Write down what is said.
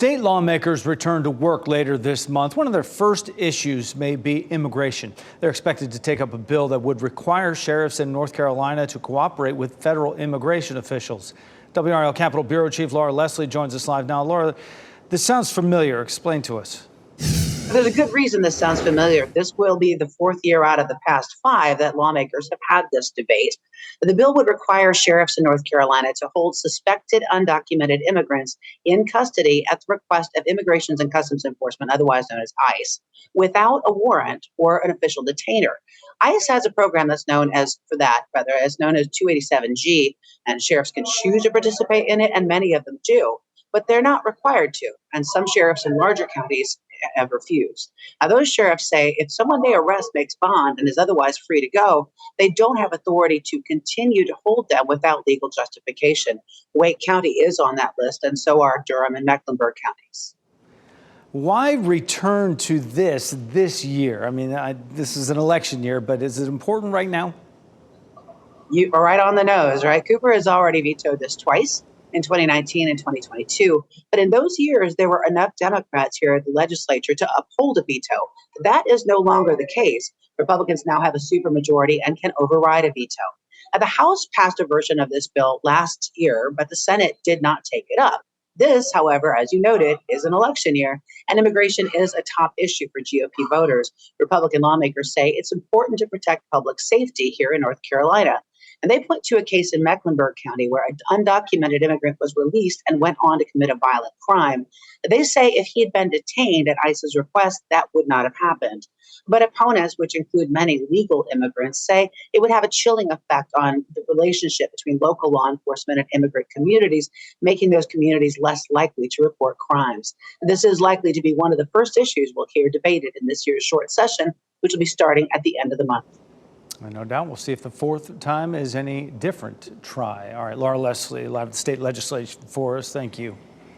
State lawmakers return to work later this month. One of their first issues may be immigration. They're expected to take up a bill that would require sheriffs in North Carolina to cooperate with federal immigration officials. WRAL Capitol Bureau Chief Laura Leslie joins us live now. Laura, this sounds familiar. Explain to us. There's a good reason this sounds familiar. This will be the fourth year out of the past 5 that lawmakers have had this debate. The bill would require sheriffs in North Carolina to hold suspected undocumented immigrants in custody at the request of Immigration and Customs Enforcement, otherwise known as ICE, without a warrant or an official detainer. ICE has a program that's known as 287G, and sheriffs can choose to participate in it, and many of them do, but they're not required to. And some sheriffs in larger counties have refused. Now, those sheriffs say if someone they arrest makes bond and is otherwise free to go, they don't have authority to continue to hold them without legal justification. Wake County is on that list, and so are Durham and Mecklenburg counties. Why return to this year? I mean, this is an election year, but is it important right now? You are right on the nose, right? Cooper has already vetoed this twice, in 2019 and 2022. But in those years, there were enough Democrats here at the legislature to uphold a veto. That is no longer the case. Republicans now have a supermajority and can override a veto. Now, the House passed a version of this bill last year, but the Senate did not take it up. This, however, as you noted, is an election year, and immigration is a top issue for GOP voters. Republican lawmakers say it's important to protect public safety here in North Carolina. And they point to a case in Mecklenburg County where an undocumented immigrant was released and went on to commit a violent crime. They say if he had been detained at ICE's request, that would not have happened. But opponents, which include many legal immigrants, say it would have a chilling effect on the relationship between local law enforcement and immigrant communities, making those communities less likely to report crimes. This is likely to be one of the first issues we'll hear debated in this year's short session, which will be starting at the end of the month. No doubt. We'll see if the fourth time is any different. Try. All right, Laura Leslie, live at the state legislature for us. Thank you.